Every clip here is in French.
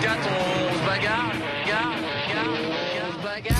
24, on se bagarre, on se bagarre.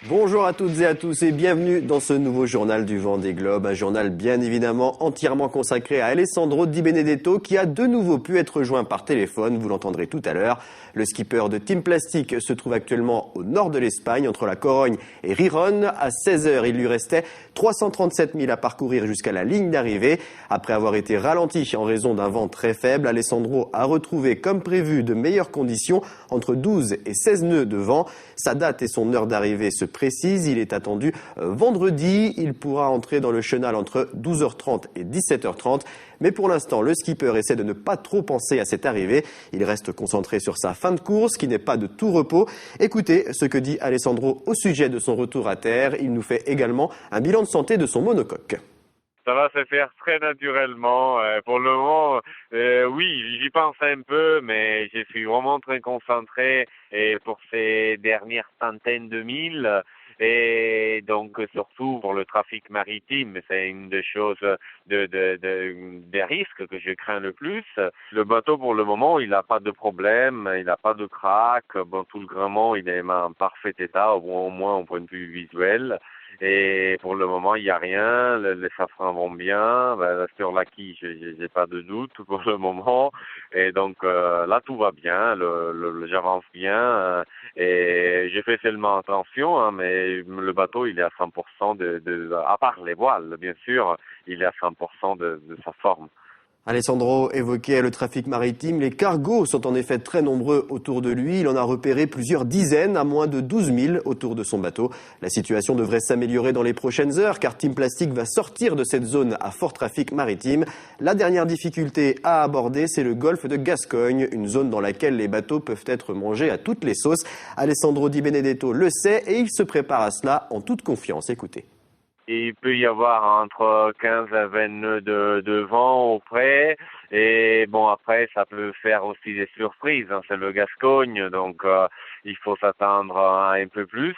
Bonjour à toutes et à tous et bienvenue dans ce nouveau journal du Vendée Globe, un journal bien évidemment entièrement consacré à Alessandro Di Benedetto qui a de nouveau pu être joint par téléphone, vous l'entendrez tout à l'heure. Le skipper de Team Plastic se trouve actuellement au nord de l'Espagne, entre la Corogne et Riron. À 16h, il lui restait 337 milles à parcourir jusqu'à la ligne d'arrivée. Après avoir été ralenti en raison d'un vent très faible, Alessandro a retrouvé comme prévu de meilleures conditions, entre 12 et 16 nœuds de vent. Sa date et son heure d'arrivée se précisent. Il est attendu vendredi. Il pourra entrer dans le chenal entre 12h30 et 17h30. Mais pour l'instant, le skipper essaie de ne pas trop penser à cette arrivée. Il reste concentré sur sa fin de course, qui n'est pas de tout repos. Écoutez ce que dit Alessandro au sujet de son retour à terre. Il nous fait également un bilan de santé de son monocoque. Ça va se faire très naturellement. Pour le moment, oui, j'y pense un peu, mais je suis vraiment très concentré pour ces dernières centaines de milles. Et donc, surtout pour le trafic maritime, c'est une des choses, des risques que je crains le plus. Le bateau, pour le moment, il n'a pas de problème, il n'a pas de crack. Bon, tout le gréement, il est en parfait état, au moins au point de vue visuel. Et pour le moment, il n'y a rien. Les safrans vont bien. Sur la quille, j'ai pas de doute pour le moment. Et donc là, tout va bien. J'avance bien. Et j'ai fait seulement attention, mais le bateau, il est à 100% à part les voiles, bien sûr, il est à 100% de sa forme. Alessandro évoquait le trafic maritime. Les cargos sont en effet très nombreux autour de lui. Il en a repéré plusieurs dizaines à moins de 12 000 autour de son bateau. La situation devrait s'améliorer dans les prochaines heures car Team Plastic va sortir de cette zone à fort trafic maritime. La dernière difficulté à aborder, c'est le golfe de Gascogne, une zone dans laquelle les bateaux peuvent être mangés à toutes les sauces. Alessandro Di Benedetto le sait et il se prépare à cela en toute confiance. Écoutez. Il peut y avoir entre 15 et 20 nœuds de vent au près. Et bon, après, ça peut faire aussi des surprises. C'est le Gascogne, donc il faut s'attendre à un peu plus.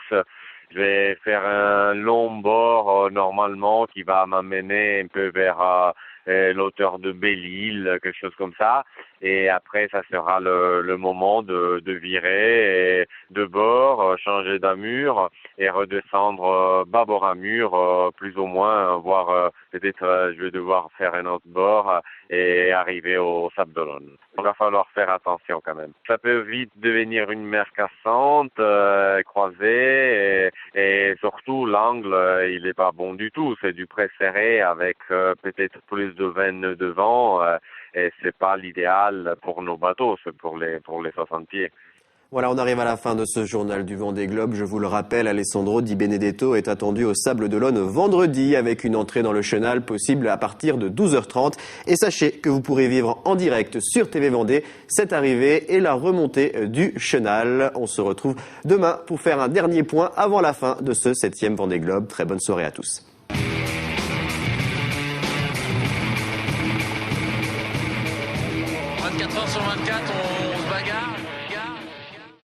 Je vais faire un long bord normalement qui va m'amener un peu vers l'hauteur de Belle-Île, quelque chose comme ça. Et après, ça sera le moment de virer de bord, changer d'amure et redescendre bâbord amure, plus ou moins, voire peut-être je vais devoir faire un autre bord et arriver au Sable d'Olonne. Il va falloir faire attention quand même. Ça peut vite devenir une mer cassante, croisée, et surtout l'angle, il est pas bon du tout. C'est du près serré avec peut-être plus de 20 nœuds de vent. Et c'est pas l'idéal pour nos bateaux, c'est pour les 60 pieds. Voilà, on arrive à la fin de ce journal du Vendée Globe. Je vous le rappelle, Alessandro Di Benedetto est attendu au Sable d'Olonne vendredi avec une entrée dans le chenal possible à partir de 12h30. Et sachez que vous pourrez vivre en direct sur TV Vendée cette arrivée et la remontée du chenal. On se retrouve demain pour faire un dernier point avant la fin de ce 7e Vendée Globe. Très bonne soirée à tous. 24 heures sur 24,